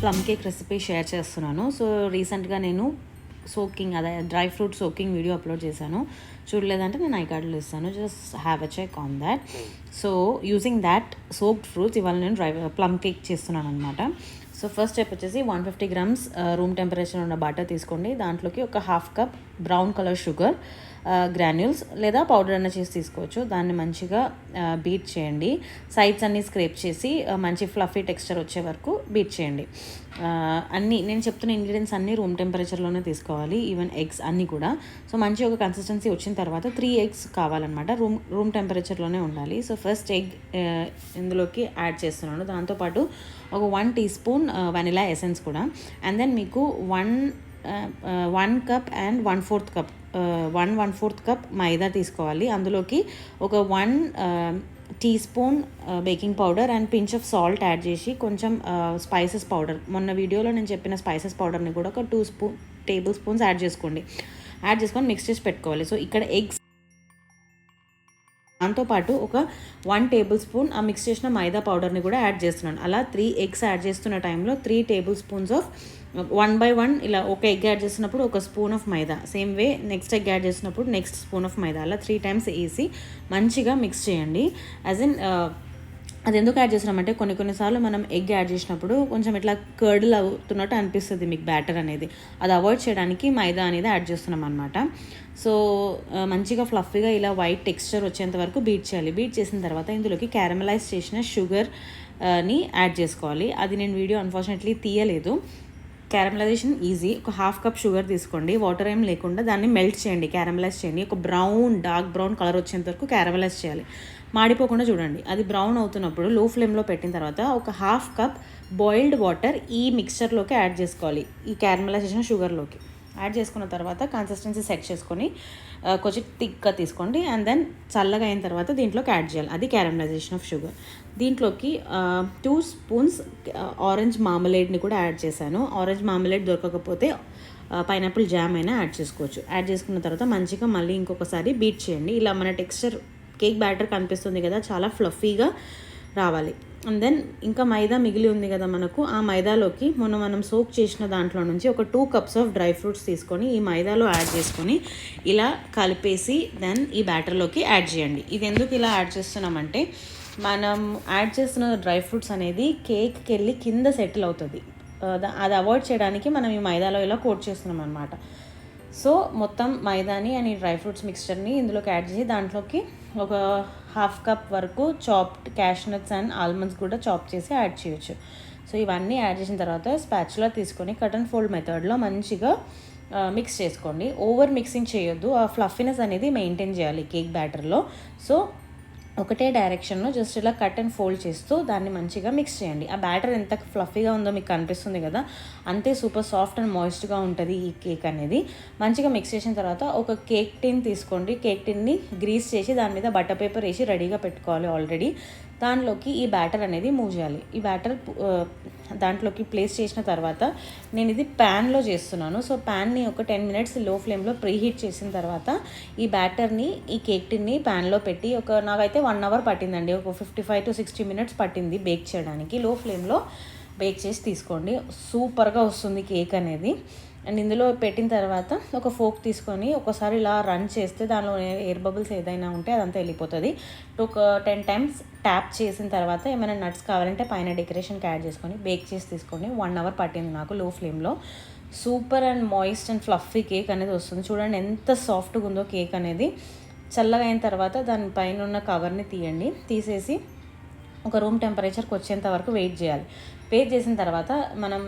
Plum cake recipe share చేస్తున్నాను. So రీసెంట్గా నేను సోకింగ్ అదే dry fruit soaking video upload చేశాను. చూడలేదంటే నేను ఐ కార్డ్లో ఇస్తాను, just have a check on that. So using that soaked fruits ఇవాళ నేను ప్లమ్ కేక్ చేస్తున్నాను అనమాట. సో ఫస్ట్ స్టెప్ వచ్చేసి 150 గ్రామ్స్ రూమ్ టెంపరేచర్ ఉన్న బటర్ తీసుకోండి. దాంట్లోకి ఒక half cup brown colour sugar granules లేదా పౌడర్ అన్న చేసి తీసుకోవచ్చు. దాన్ని మంచిగా బీట్ చేయండి. సైడ్స్ అన్నీ స్క్రేప్ చేసి మంచి ఫ్లఫీ టెక్స్చర్ వచ్చే వరకు బీట్ చేయండి. అన్నీ నేను చెప్తున్న ఇంగ్రీడియంట్స్ అన్నీ రూమ్ టెంపరేచర్లోనే తీసుకోవాలి, ఈవెన్ ఎగ్స్ అన్నీ కూడా. సో మంచి ఒక కన్సిస్టెన్సీ వచ్చిన తర్వాత 3 ఎగ్స్ కావాలన్నమాట, రూమ్ టెంపరేచర్లోనే ఉండాలి. సో ఫస్ట్ ఎగ్ ఇందులోకి యాడ్ చేస్తున్నాను. దాంతోపాటు ఒక 1 టీ స్పూన్ వెనిలా ఎసెన్స్ కూడా. అండ్ దెన్ మీకు 1 కప్ అండ్ 1/4 కప్ 1/4 కప్ మైదా తీసుకోవాలి. అందులోకి ఒక 1 teaspoon baking powder and pinch of salt add చేసి కొంచెం స్పైసెస్ పౌడర్, మొన్న వీడియోలో నేను చెప్పిన స్పైసెస్ పౌడర్ని కూడా ఒక 2 టేబుల్ స్పూన్స్ యాడ్ చేసుకోండి. యాడ్ చేసుకొని మిక్స్ చేసి పెట్టుకోవాలి. సో ఇక్కడ ఎగ్స్ దాంతోపాటు ఒక 1 టేబుల్ స్పూన్ ఆ మిక్స్ చేసిన మైదా పౌడర్ని కూడా యాడ్ చేస్తున్నాను. అలా 3 ఎగ్స్ యాడ్ చేస్తున్న టైంలో 3 టేబుల్ స్పూన్స్ ఆఫ్ 1 by 1 ఇలా ఒక ఎగ్ యాడ్ చేసినప్పుడు ఒక spoon of maida, same way next egg add చేసినప్పుడు నెక్స్ట్ స్పూన్ ఆఫ్ మైదా, అలా 3 టైమ్స్ వేసి మంచిగా మిక్స్ చేయండి. యాజ్ ఇన్ అది ఎందుకు యాడ్ చేస్తున్నామంటే కొన్నిసార్లు మనం ఎగ్ యాడ్ చేసినప్పుడు కొంచెం ఇట్లా కర్డ్లు అవుతున్నట్టు అనిపిస్తుంది మీకు బ్యాటర్ అనేది. అది అవాయిడ్ చేయడానికి మైదా అనేది యాడ్ చేస్తున్నాం అనమాట. సో మంచిగా ఫ్లఫీగా ఇలా వైట్ టెక్స్చర్ వచ్చేంత వరకు బీట్ చేయాలి. బీట్ చేసిన తర్వాత ఇందులోకి క్యారమలైజ్ చేసిన షుగర్ని యాడ్ చేసుకోవాలి. అది నేను వీడియో అన్ఫార్చునేట్లీ తీయలేదు. క్యారమలైజేషన్ ఈజీ. ఒక హాఫ్ కప్ షుగర్ తీసుకోండి, వాటర్ ఏం లేకుండా దాన్ని మెల్ట్ చేయండి, క్యారమలైజ్ చేయండి. ఒక డార్క్ బ్రౌన్ కలర్ వచ్చేంత వరకు క్యారమలైజ్ చేయాలి. మాడిపోకుండా చూడండి. అది బ్రౌన్ అవుతున్నప్పుడు లో ఫ్లేమ్లో పెట్టిన తర్వాత ఒక హాఫ్ కప్ బాయిల్డ్ వాటర్ ఈ మిక్స్చర్లోకి యాడ్ చేసుకోవాలి, ఈ క్యారమలైజేషన్ షుగర్లోకి యాడ్ చేసుకున్న తర్వాత కన్సిస్టెన్సీ సెట్ చేసుకొని కొంచెం థిక్గా తీసుకోండి. అండ్ దెన్ చల్లగా అయిన తర్వాత దీంట్లోకి యాడ్ చేయాలి, అది క్యారమలైజేషన్ ఆఫ్ షుగర్. దీంట్లోకి 2 స్పూన్స్ ఆరెంజ్ మార్మలేడ్ని కూడా యాడ్ చేశాను. ఆరెంజ్ మార్మలేడ్ దొరకకపోతే పైనాపిల్ జామ్ అయినా యాడ్ చేసుకోవచ్చు. యాడ్ చేసుకున్న తర్వాత మంచిగా మళ్ళీ ఇంకొకసారి బీట్ చేయండి. ఇలా మన టెక్స్చర్ కేక్ బ్యాటర్ కనిపిస్తుంది కదా, చాలా ఫ్లఫీగా రావాలి. అండ్ దెన్ ఇంకా మైదా మిగిలి ఉంది కదా మనకు, ఆ మైదాలోకి మనం సోక్ చేసిన దాంట్లో నుంచి ఒక 2 కప్స్ ఆఫ్ డ్రై ఫ్రూట్స్ తీసుకొని ఈ మైదాలో యాడ్ చేసుకొని ఇలా కలిపేసి దెన్ ఈ బ్యాటర్లోకి యాడ్ చేయండి. ఇది ఎందుకు ఇలా యాడ్ చేస్తున్నామంటే మనం యాడ్ చేస్తున్న డ్రై ఫ్రూట్స్ అనేది కేక్కి వెళ్ళి కింద సెటిల్ అవుతుంది. అది అవాయిడ్ చేయడానికి మనం ఈ మైదాలో ఇలా కోట్ చేస్తున్నాం అనమాట. సో మొత్తం మైదాని అండ్ ఈ డ్రై ఫ్రూట్స్ మిక్స్చర్ని ఇందులోకి యాడ్ చేసి దాంట్లోకి ఒక హాఫ్ కప్ వరకు చాప్డ్ క్యాష్నట్స్ అండ్ ఆల్మండ్స్ కూడా చాప్ చేసి యాడ్ చేయొచ్చు. సో ఇవన్నీ యాడ్ చేసిన తర్వాత స్పాచులా తీసుకొని కట్ అండ్ ఫోల్డ్ మెథడ్లో మంచిగా మిక్స్ చేసుకోండి. ఓవర్ మిక్సింగ్ చేయొద్దు, ఆ ఫ్లఫీనెస్ అనేది మెయింటైన్ చేయాలి కేక్ బ్యాటర్లో. సో ఒకటే డైరెక్షన్లో జస్ట్ ఇలా కట్ అండ్ ఫోల్డ్ చేస్తూ దాన్ని మంచిగా మిక్స్ చేయండి. ఆ బ్యాటర్ ఎంత ఫ్లఫీగా ఉందో మీకు కనిపిస్తుంది కదా, అంతే సూపర్ సాఫ్ట్ అండ్ మాయిస్ట్గా ఉంటుంది ఈ కేక్ అనేది. మంచిగా మిక్స్ చేసిన తర్వాత ఒక కేక్ టిన్ తీసుకోండి. కేక్ టిన్ని గ్రీస్ చేసి దాని మీద బటర్ పేపర్ వేసి రెడీగా పెట్టుకోవాలి ఆల్రెడీ. దాంట్లోకి ఈ బ్యాటర్ అనేది మూవ్ చేయాలి. ఈ బ్యాటర్ దాంట్లోకి ప్లేస్ చేసిన తర్వాత నేను ఇది ప్యాన్లో చేస్తున్నాను. సో ప్యాన్ని ఒక 10 మినిట్స్ లో ఫ్లేమ్లో ప్రీహీట్ చేసిన తర్వాత ఈ బ్యాటర్ని ఈ కేక్ టిన్ని ప్యాన్లో పెట్టి నాకైతే 1 అవర్ పట్టిందండి. ఒక 55 to 60 మినిట్స్ పట్టింది బేక్ చేయడానికి. లో ఫ్లేమ్లో బేక్ చేసి తీసుకోండి, సూపర్గా వస్తుంది కేక్ అనేది. అండ్ ఇందులో పెట్టిన తర్వాత ఒక ఫోక్ తీసుకొని ఒకసారి ఇలా రన్ చేస్తే దానిలో ఎయిర్ బబుల్స్ ఏదైనా ఉంటే అదంతా వెళ్ళిపోతుంది. ఒక 10 టైమ్స్ ట్యాప్ చేసిన తర్వాత ఏమైనా నట్స్ కావాలంటే పైన డెకరేషన్కి యాడ్ చేసుకొని బేక్ చేసి తీసుకోండి. 1 అవర్ పట్టింది నాకు లో ఫ్లేమ్లో. Super and moist and fluffy cake అనేది వస్తుంది. చూడండి ఎంత సాఫ్ట్గా ఉందో కేక్ అనేది. చల్లగా అయిన తర్వాత దానిపైన ఉన్న కవర్ని తీసేసి ఒక రూమ్ టెంపరేచర్కి వచ్చేంత వరకు వెయిట్ చేయాలి. వెయిట్ చేసిన తర్వాత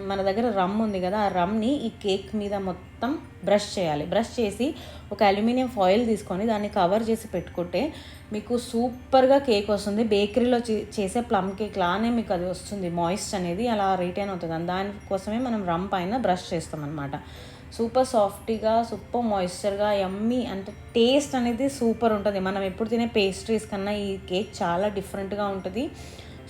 మన దగ్గర రమ్ ఉంది కదా, ఆ రమ్ని ఈ కేక్ మీద మొత్తం బ్రష్ చేయాలి. బ్రష్ చేసి ఒక అల్యూమినియం ఫాయిల్ తీసుకొని దాన్ని కవర్ చేసి పెట్టుకుంటే మీకు సూపర్గా కేక్ వస్తుంది. బేకరీలో చేసే ప్లమ్ కేక్ లానే మీకు అది వస్తుంది, మాయిస్ట్ అనేది అలా రిటైన్ అవుతుంది. దానికోసమే మనం రమ్ పైన బ్రష్ చేస్తాం అనమాట. సూపర్ సాఫ్టీగా, సూపర్ మాయిశ్చర్గా, యమ్మీ, అంటే టేస్ట్ అనేది సూపర్ ఉంటుంది. మనం ఎప్పుడు తినే పేస్ట్రీస్ కన్నా ఈ కేక్ చాలా డిఫరెంట్గా ఉంటుంది,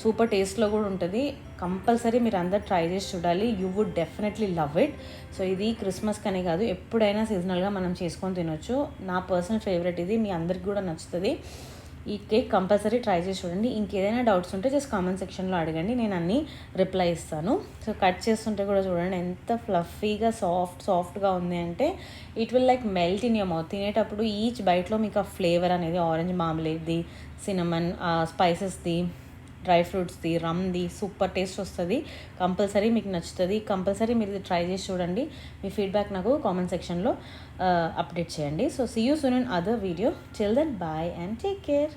సూపర్ టేస్ట్లో కూడా ఉంటుంది. కంపల్సరీ మీరు అందరు ట్రై చేసి చూడాలి, you would definitely love it. So ఇది క్రిస్మస్కి అనే కాదు, ఎప్పుడైనా సీజనల్గా మనం చేసుకొని తినొచ్చు. నా పర్సనల్ ఫేవరెట్ ఇది, మీ అందరికి కూడా నచ్చుతుంది. ఈ కేక్ కంపల్సరీ ట్రై చేసి చూడండి. ఇంకేదైనా డౌట్స్ ఉంటే జస్ట్ కామెంట్ సెక్షన్లో అడగండి, నేను అన్నీ రిప్లై ఇస్తాను. సో కట్ చేస్తుంటే కూడా చూడండి ఎంత ఫ్లఫీగా సాఫ్ట్గా ఉంది అంటే it will like melt in your mouth. తినేటప్పుడు ఈచ్ బైట్లో మీకు ఆ ఫ్లేవర్ అనేది ఆరెంజ్ మామ్లేడ్ది, సినమన్, స్పైసెస్ది, డ్రై ఫ్రూట్స్ది, రమ్ది సూపర్ టేస్ట్ వస్తుంది. కంపల్సరీ మీకు నచ్చుతుంది. కంపల్సరీ మీరు ఇది ట్రై చేసి చూడండి. మీ ఫీడ్బ్యాక్ నాకు కామెంట్ సెక్షన్లో అప్డేట్ చేయండి. So see you soon in other video. Till then bye and take care.